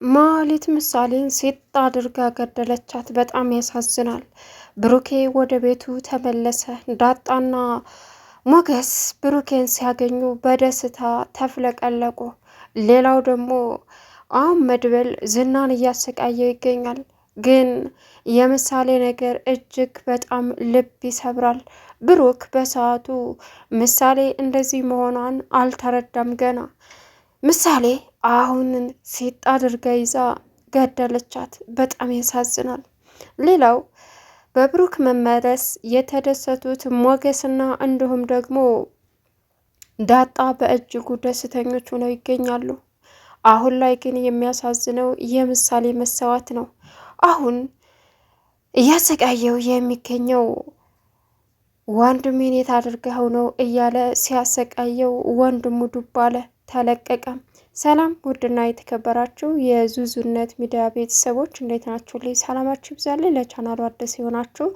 ማህሌት ምሳሌን ሴት አድርጋ ገደለቻት። በጣም ያሳዝናል። ብሩኬ ወደ ቤቱ ተመለሰ። ዳጣና ሞገስ ብሩኬን ሲያገኙ በደስታ ተፍለቀለቁ። ሌላው ደግሞ አሁን መድብል ዝናን እያሰቃየው ይገኛል። ግን የምሳሌ ነገር እጅግ በጣም ልብ ይሰብራል። ብሩክ በሰዓቱ ምሳሌ እንደዚህ መሆኗን አልተረዳም ገና። ምሳሌ አሁንን ሴት አድርጋ ይዛ ገደለቻት። በጣም ያሳዝናል። ሌላው በብሩክ መመለስ የተደሰቱት ሞገስና እንዲሁም ደግሞ ዳጣ በእጅጉ ደስተኞች ሆነው ይገኛሉ። አሁን ላይ ግን የሚያሳዝነው የምሳሌ መሰዋት ነው። አሁን እያሰቃየው የሚገኘው ወንድሜን የት አድርገኸው ነው እያለ ሲያሰቃየው ወንድሙ ዱብ አለ፣ ተለቀቀ። ሰላም ውድና የተከበራችሁ የዙዙነት ሚዲያ ቤተሰቦች እንዴት ናችሁ? ላይ ሰላማችሁ ይብዛልኝ። ለቻናሉ አዲስ የሆናችሁ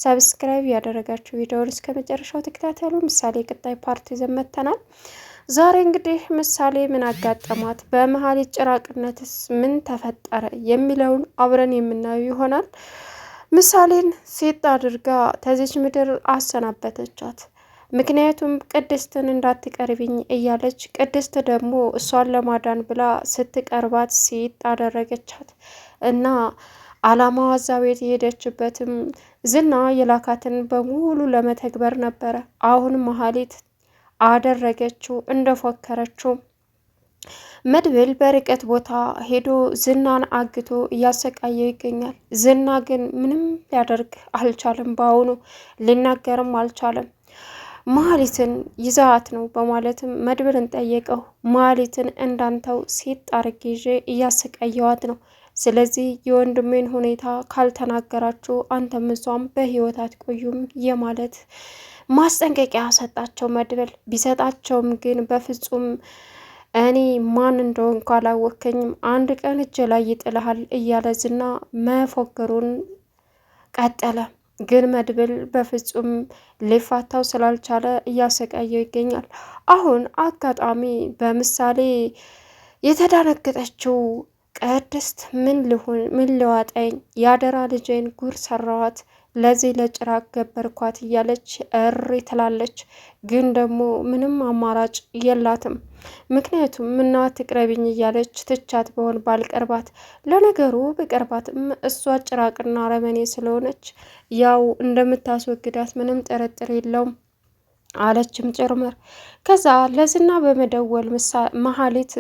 ሰብስክራይብ ያደረጋችሁ ቪዲዮውን እስከ መጨረሻው ተከታተሉ። ምሳሌ ቀጣይ ፓርቲ ይዘን መጥተናል። ዛሬ እንግዲህ ምሳሌ ምን አጋጠማት፣ በመሀሌት ጭራቅነትስ ምን ተፈጠረ የሚለውን አብረን የምናየው ይሆናል። ምሳሌን ሴት አድርጋ ተዚች ምድር አሰናበተቻት። ምክንያቱም ቅድስትን እንዳትቀርብኝ እያለች ቅድስት ደግሞ እሷን ለማዳን ብላ ስትቀርባት ሴት አደረገቻት እና አላማዋ እዛ ቤት የሄደችበትም ዝና የላካትን በሙሉ ለመተግበር ነበረ። አሁን መሀሌት አደረገችው እንደፎከረችው። መድብል በርቀት ቦታ ሄዶ ዝናን አግቶ እያሰቃየው ይገኛል። ዝና ግን ምንም ሊያደርግ አልቻለም። በአሁኑ ሊናገርም አልቻለም። መሀሊትን ይዛት ነው በማለትም መድብልን ጠየቀው። መሀሊትን እንዳንተው ሴት አርጌ ይዤ እያሰቃየዋት ነው። ስለዚህ የወንድሜን ሁኔታ ካልተናገራችሁ አንተም እሷም በህይወት አትቆዩም የማለት ማስጠንቀቂያ ሰጣቸው። መድብል ቢሰጣቸውም ግን በፍጹም እኔ ማን እንደሆንኩ አላወከኝም፣ አንድ ቀን እጅ ላይ ይጥልሃል እያለ ዝና መፎገሩን ቀጠለ። ግን መድብል በፍጹም ሊፋታው ስላልቻለ እያሰቃየው ይገኛል። አሁን አጋጣሚ በምሳሌ የተዳነገጠችው ቅድስት ምን ልዋጠኝ፣ ያደራ ልጄን ጉር ሰራዋት፣ ለዚህ ለጭራቅ ገበርኳት እያለች እሪ ትላለች። ግን ደግሞ ምንም አማራጭ የላትም። ምክንያቱም ምነዋ ትቅረቢኝ እያለች ትቻት በሆን ባልቀርባት፣ ለነገሩ በቀርባትም እሷ ጭራቅና አረመኔ ስለሆነች ያው እንደምታስወግዳት ምንም ጥርጥር የለውም አለችም ጭምር። ከዛ ለዝና በመደወል መሀሌት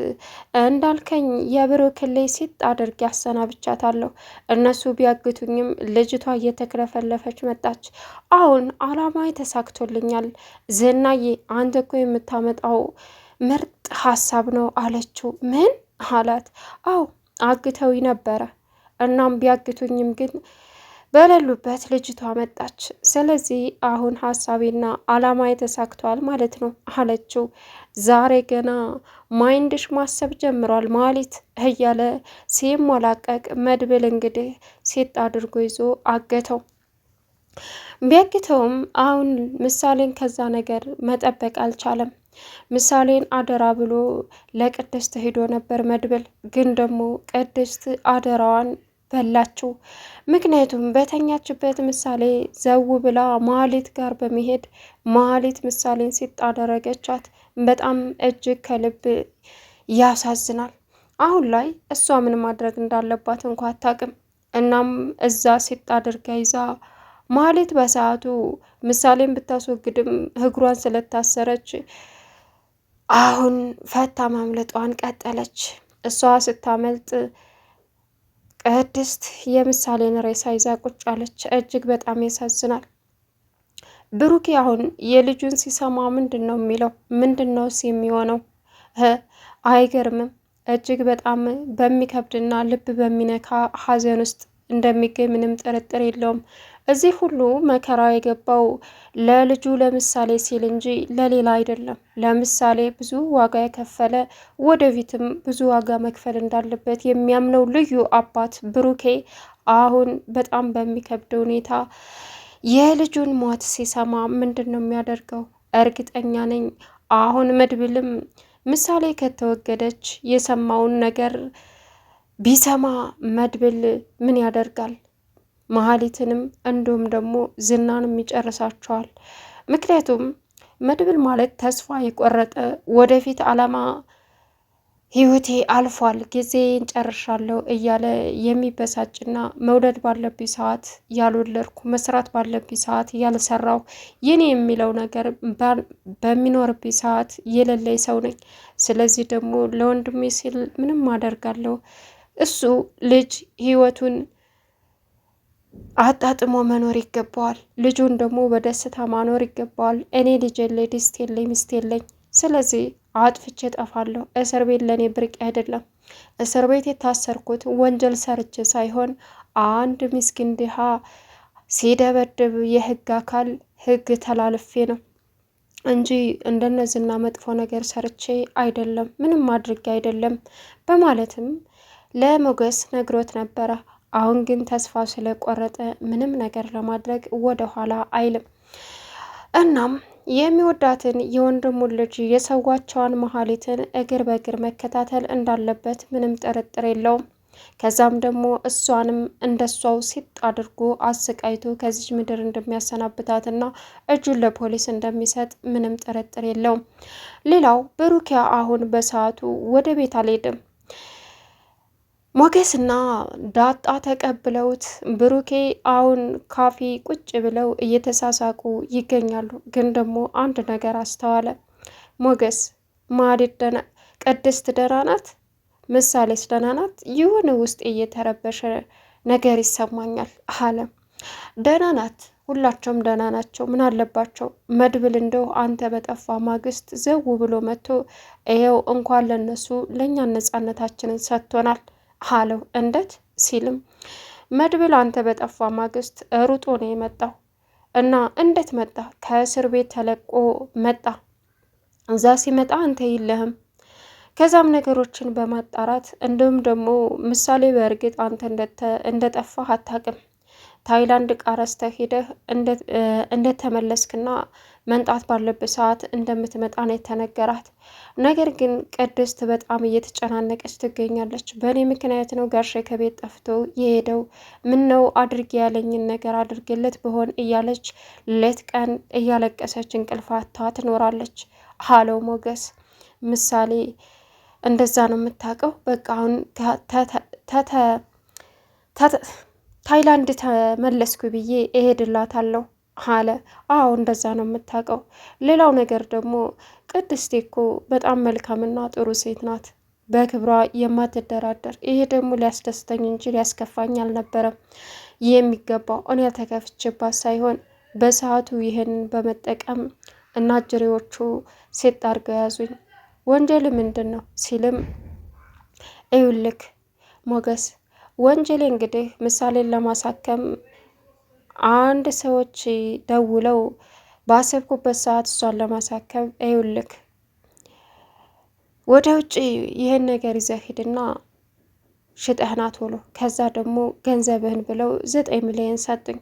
እንዳልከኝ የብሩክን ላይ ሴት አድርጌ አሰናብቻታለሁ። እነሱ ቢያግቱኝም ልጅቷ እየተክለፈለፈች መጣች። አሁን አላማዬ ተሳክቶልኛል። ዝናዬ አንተ እኮ የምታመጣው ምርጥ ሀሳብ ነው አለችው። ምን አላት? አው አግተው ነበረ። እናም ቢያግቱኝም ግን በሌሉበት ልጅቷ መጣች። ስለዚህ አሁን ሀሳቤና አላማ ተሳክቷል ማለት ነው አለችው። ዛሬ ገና ማይንድሽ ማሰብ ጀምሯል ማለት እያለ ሲሞላቀቅ መድብል እንግዲህ ሴት አድርጎ ይዞ አገተው። ቢያግተውም አሁን ምሳሌን ከዛ ነገር መጠበቅ አልቻለም። ምሳሌን አደራ ብሎ ለቅድስት ሄዶ ነበር መድብል። ግን ደግሞ ቅድስት አደራዋን በላችው። ምክንያቱም በተኛችበት ምሳሌ ዘው ብላ መሀሌት ጋር በመሄድ መሀሌት ምሳሌን ሲጥ አደረገቻት። በጣም እጅግ ከልብ ያሳዝናል። አሁን ላይ እሷ ምን ማድረግ እንዳለባት እንኳ አታውቅም። እናም እዛ ሲጥ አድርጋ ይዛ መሀሌት በሰዓቱ ምሳሌን ብታስወግድም እግሯን ስለታሰረች አሁን ፈታ ማምለጧን ቀጠለች። እሷ ስታመልጥ ቅድስት የምሳሌን ሬሳ ይዛ ቁጭ አለች። እጅግ በጣም ያሳዝናል። ብሩኬ አሁን የልጁን ሲሰማ ምንድን ነው የሚለው? ምንድን ነውስ የሚሆነው? አይገርምም። እጅግ በጣም በሚከብድና ልብ በሚነካ ሀዘን ውስጥ እንደሚገኝ ምንም ጥርጥር የለውም። እዚህ ሁሉ መከራ የገባው ለልጁ ለምሳሌ ሲል እንጂ ለሌላ አይደለም። ለምሳሌ ብዙ ዋጋ የከፈለ ወደፊትም ብዙ ዋጋ መክፈል እንዳለበት የሚያምነው ልዩ አባት ብሩኬ አሁን በጣም በሚከብድ ሁኔታ የልጁን ሞት ሲሰማ ምንድን ነው የሚያደርገው? እርግጠኛ ነኝ አሁን መድብልም ምሳሌ ከተወገደች የሰማውን ነገር ቢሰማ መድብል ምን ያደርጋል? መሀሊትንም እንዲሁም ደግሞ ዝናንም ይጨርሳቸዋል። ምክንያቱም መድብል ማለት ተስፋ የቆረጠ ወደፊት አላማ ህይወቴ አልፏል ጊዜን ጨርሻለሁ እያለ የሚበሳጭና መውለድ ባለብኝ ሰዓት ያልወለድኩ መስራት ባለብኝ ሰዓት ያልሰራው የኔ የሚለው ነገር በሚኖርብኝ ሰዓት የሌለኝ ሰው ነኝ። ስለዚህ ደግሞ ለወንድሜ ሲል ምንም አደርጋለሁ። እሱ ልጅ ህይወቱን አጣጥሞ መኖር ይገባዋል። ልጁን ደግሞ በደስታ ማኖር ይገባዋል። እኔ ልጅ የለኝ፣ ድስት የለኝ፣ ሚስት የለኝ። ስለዚህ አጥፍቼ ጠፋለሁ። እስር ቤት ለእኔ ብርቅ አይደለም። እስር ቤት የታሰርኩት ወንጀል ሰርቼ ሳይሆን አንድ ምስኪን ድሃ ሲደበድብ የህግ አካል ህግ ተላልፌ ነው እንጂ እንደነዚህና መጥፎ ነገር ሰርቼ አይደለም፣ ምንም አድርጌ አይደለም በማለትም ለሞገስ ነግሮት ነበረ። አሁን ግን ተስፋ ስለቆረጠ ምንም ነገር ለማድረግ ወደ ኋላ አይልም። እናም የሚወዳትን የወንድሙን ልጅ የሰዋቸዋን መሀሊትን እግር በእግር መከታተል እንዳለበት ምንም ጥርጥር የለውም። ከዛም ደግሞ እሷንም እንደሷው ሲጥ አድርጎ አሰቃይቶ ከዚች ምድር እንደሚያሰናብታትና እጁን ለፖሊስ እንደሚሰጥ ምንም ጥርጥር የለውም። ሌላው ብሩኪያ አሁን በሰዓቱ ወደ ቤት አልሄድም። ሞገስና ዳጣ ተቀብለውት ብሩኬ አሁን ካፌ ቁጭ ብለው እየተሳሳቁ ይገኛሉ። ግን ደግሞ አንድ ነገር አስተዋለ ሞገስ። ማህሌት ቅድስት ደህና ናት? ምሳሌስ ደህና ናት? የሆነ ውስጥ እየተረበሸ ነገር ይሰማኛል አለ። ደህና ናት፣ ሁላቸውም ደህና ናቸው። ምን አለባቸው? መድብል እንደው አንተ በጠፋ ማግስት ዘው ብሎ መጥቶ ይኸው እንኳን ለነሱ ለእኛ ነጻነታችንን ሰጥቶናል አለው። እንዴት ሲልም መድብል አንተ በጠፋ ማግስት ሩጦ ነው የመጣው። እና እንዴት መጣ? ከእስር ቤት ተለቆ መጣ። እዛ ሲመጣ አንተ የለህም። ከዛም ነገሮችን በማጣራት እንዲሁም ደግሞ ምሳሌ በእርግጥ አንተ እንደጠፋህ አታውቅም። ታይላንድ ቃረስተህ ሄደህ እንደተመለስክና መንጣት ባለበት ሰዓት እንደምትመጣ ነው የተነገራት። ነገር ግን ቅድስት በጣም እየተጨናነቀች ትገኛለች። በእኔ ምክንያት ነው ጋሼ ከቤት ጠፍቶ የሄደው፣ ምን ነው አድርጌ ያለኝን ነገር አድርጌለት ብሆን እያለች ሌት ቀን እያለቀሰች እንቅልፋታ ትኖራለች አለው ሞገስ። ምሳሌ እንደዛ ነው የምታውቀው? በቃ አሁን ታይላንድ ተመለስኩ ብዬ እሄድላታለሁ አለ። አዎ እንደዛ ነው የምታውቀው። ሌላው ነገር ደግሞ ቅድስቴ እኮ በጣም መልካምና ጥሩ ሴት ናት፣ በክብሯ የማትደራደር። ይሄ ደግሞ ሊያስደስተኝ እንጂ ሊያስከፋኝ አልነበረም የሚገባው። እኔ ተከፍቼባት ሳይሆን በሰዓቱ ይህን በመጠቀም እናጅሬዎቹ ሴት አድርገው ያዙኝ። ወንጀል ምንድን ነው ሲልም እዩልክ ሞገስ፣ ወንጀል እንግዲህ ምሳሌን ለማሳከም አንድ ሰዎች ደውለው ባሰብኩበት ሰዓት እሷን ለማሳከም ይውልክ ወደ ውጭ ይህን ነገር ይዘህ ሂድና ሽጠህና ቶሎ፣ ከዛ ደግሞ ገንዘብህን ብለው 9 ሚሊዮን ሰጡኝ።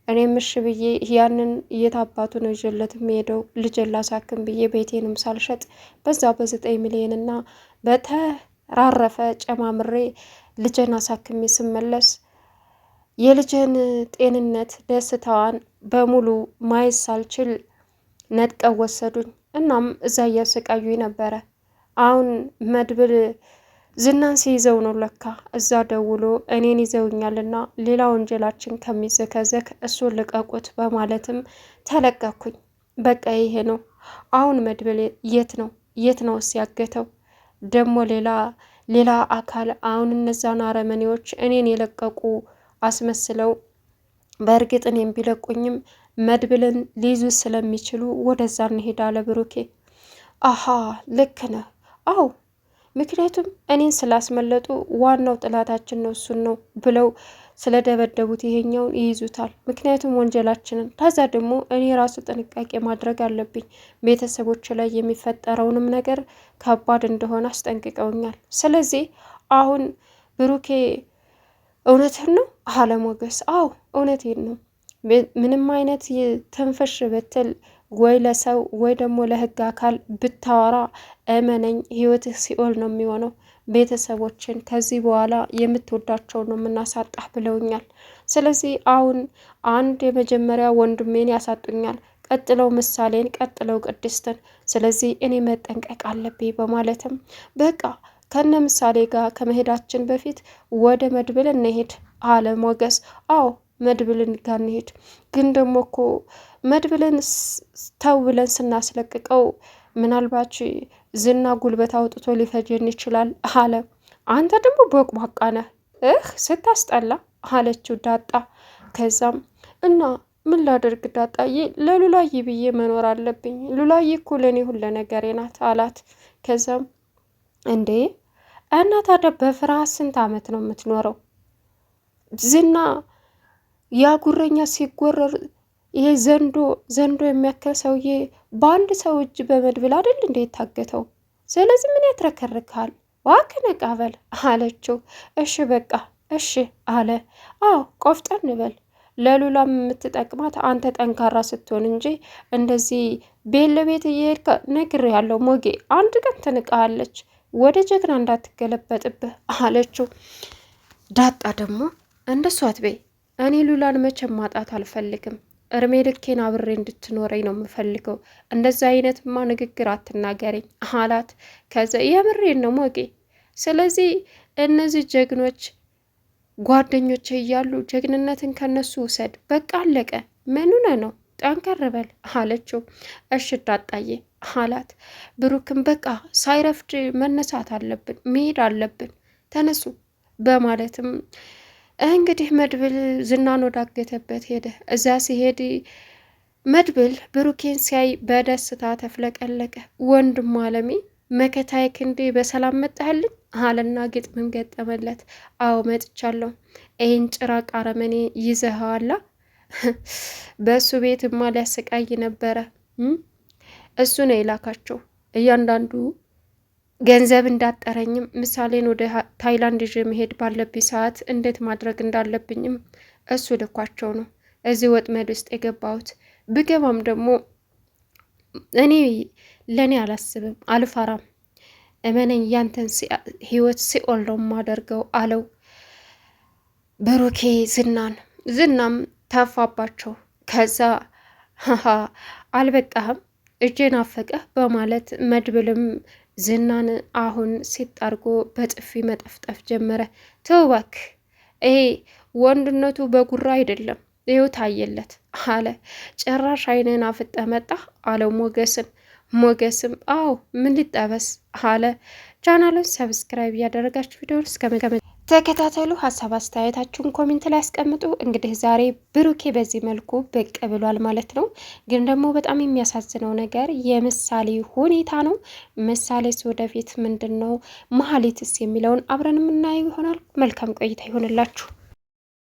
እኔም እሺ ብዬ ያንን የታባቱ ነው ይዤለት የሚሄደው ልጄን ላሳክም ብዬ ቤቴንም ሳልሸጥ በዛ በ9 ሚሊዮን እና በተራረፈ ጨማምሬ ልጄን አሳክሜ ስመለስ የልጅን ጤንነት ደስታዋን በሙሉ ማየት ሳልችል ነጥቀው ወሰዱኝ። እናም እዛ እያሰቃዩኝ ነበረ። አሁን መድብል ዝናን ሲይዘው ነው ለካ እዛ ደውሎ እኔን ይዘውኛልና ሌላ ወንጀላችን ከሚዘከዘክ እሱን ልቀቁት በማለትም ተለቀኩኝ። በቃ ይሄ ነው። አሁን መድብል የት ነው ሲያገተው ደግሞ ሌላ አካል። አሁን እነዛን አረመኔዎች እኔን የለቀቁ አስመስለው በእርግጥ እኔም ቢለቁኝም መድብልን ሊይዙ ስለሚችሉ ወደዛ እንሄዳለ። ብሩኬ አሃ ልክ ነህ። አዎ ምክንያቱም እኔን ስላስመለጡ ዋናው ጥላታችን ነው እሱን ነው ብለው ስለደበደቡት ይሄኛውን ይይዙታል። ምክንያቱም ወንጀላችንን። ከዛ ደግሞ እኔ ራሱ ጥንቃቄ ማድረግ አለብኝ። ቤተሰቦች ላይ የሚፈጠረውንም ነገር ከባድ እንደሆነ አስጠንቅቀውኛል። ስለዚህ አሁን ብሩኬ እውነትህን ነው አለ ሞገስ። አዎ እውነቴን ነው። ምንም አይነት ትንፍሽ ብትል ወይ ለሰው ወይ ደግሞ ለህግ አካል ብታወራ እመነኝ ህይወትህ ሲኦል ነው የሚሆነው። ቤተሰቦችን ከዚህ በኋላ የምትወዳቸው ነው የምናሳጣህ ብለውኛል። ስለዚህ አሁን አንድ የመጀመሪያ ወንድሜን ያሳጡኛል፣ ቀጥለው ምሳሌን፣ ቀጥለው ቅድስትን። ስለዚህ እኔ መጠንቀቅ አለብኝ በማለትም በቃ ከነ ምሳሌ ጋር ከመሄዳችን በፊት ወደ መድብል እንሄድ አለ ሞገስ። አዎ መድብልን ጋር እንሄድ፣ ግን ደግሞ እኮ መድብልን ተው ብለን ስናስለቅቀው ምናልባች ዝና ጉልበት አውጥቶ ሊፈጀን ይችላል አለ። አንተ ደግሞ ቦቅቧቃ ነህ ስታስጠላ አለችው ዳጣ። ከዛም እና ምን ላደርግ ዳጣዬ፣ ለሉላዬ ብዬ መኖር አለብኝ፣ ሉላዬ እኮ ለእኔ ሁለ ነገሬ ናት አላት። ከዛም እንዴ እና ታዲያ በፍርሃት ስንት ዓመት ነው የምትኖረው? ዝና ያጉረኛ ሲጎረር ይሄ ዘንዶ የሚያክል ሰውዬ በአንድ ሰው እጅ በመድብል አይደል እንዴ የታገተው? ስለዚህ ምን ያትረከርካል? እባክህ ነቃ በል አለችው። እሺ በቃ እሺ አለ። አዎ ቆፍጠን በል፣ ለሉላም የምትጠቅማት አንተ ጠንካራ ስትሆን እንጂ እንደዚህ ቤት ለቤት እየሄድክ ነግሬያለሁ ሞጌ፣ አንድ ቀን ትንቃለች፣ ወደ ጀግና እንዳትገለበጥብህ አለችው። ዳጣ ደግሞ እንደሷ አትበይ፣ እኔ ሉላን መቼም ማጣት አልፈልግም፣ እርሜ ልኬን አብሬ እንድትኖረኝ ነው የምፈልገው፣ እንደዛ አይነትማ ንግግር አትናገረኝ አላት። ከዛ የምሬን ነው ሞጌ፣ ስለዚህ እነዚህ ጀግኖች ጓደኞች እያሉ ጀግንነትን ከነሱ ውሰድ፣ በቃ አለቀ፣ ምኑነ ነው ጠንከር በል አለችው። እሽ ዳጣዬ አላት። ብሩክም በቃ ሳይረፍድ መነሳት አለብን፣ መሄድ አለብን፣ ተነሱ በማለትም እንግዲህ መድብል ዝናን ወዳገተበት ሄደ። እዛ ሲሄድ መድብል ብሩኬን ሲያይ በደስታ ተፍለቀለቀ። ወንድሙ አለሜ መከታዬ ክንዴ በሰላም መጣህልኝ አለና ግጥምም ገጠመለት። አዎ መጥቻለሁ፣ ይህን ጭራቅ አረመኔ ይዘኸዋላ? በእሱ ቤትማ ሊያሰቃይ ነበረ። እሱ ነው የላካቸው። እያንዳንዱ ገንዘብ እንዳጠረኝም ምሳሌን ወደ ታይላንድ ይዤ መሄድ ባለብኝ ሰዓት እንዴት ማድረግ እንዳለብኝም እሱ ልኳቸው ነው እዚህ ወጥመድ ውስጥ የገባሁት። ብገባም ደግሞ እኔ ለእኔ አላስብም፣ አልፈራም፣ እመነኝ፣ ያንተን ህይወት ሲኦል ነው የማደርገው አለው ብሩኬ ዝናም ተፋባቸው። ከዛ አልበቃህም እጄን አፈቀህ በማለት መድብልም ዝናን አሁን ሲጣርጎ በጥፊ መጠፍጠፍ ጀመረ። ተው እባክህ፣ ይሄ ወንድነቱ በጉራ አይደለም፣ ይኸው ታየለት አለ። ጭራሽ አይንህን አፍጠህ መጣህ አለው ሞገስም አዎ ምን ሊጠበስ አለ። ቻናሉን ሰብስክራይብ እያደረጋችሁ ቪዲዮውን እስከ ተከታተሉ። ሀሳብ አስተያየታችሁን ኮሜንት ላይ ያስቀምጡ። እንግዲህ ዛሬ ብሩኬ በዚህ መልኩ ብቅ ብሏል ማለት ነው። ግን ደግሞ በጣም የሚያሳዝነው ነገር የምሳሌ ሁኔታ ነው። ምሳሌስ ወደፊት ምንድን ነው መሀሌትስ የሚለውን አብረን የምናየው ይሆናል። መልካም ቆይታ ይሆንላችሁ።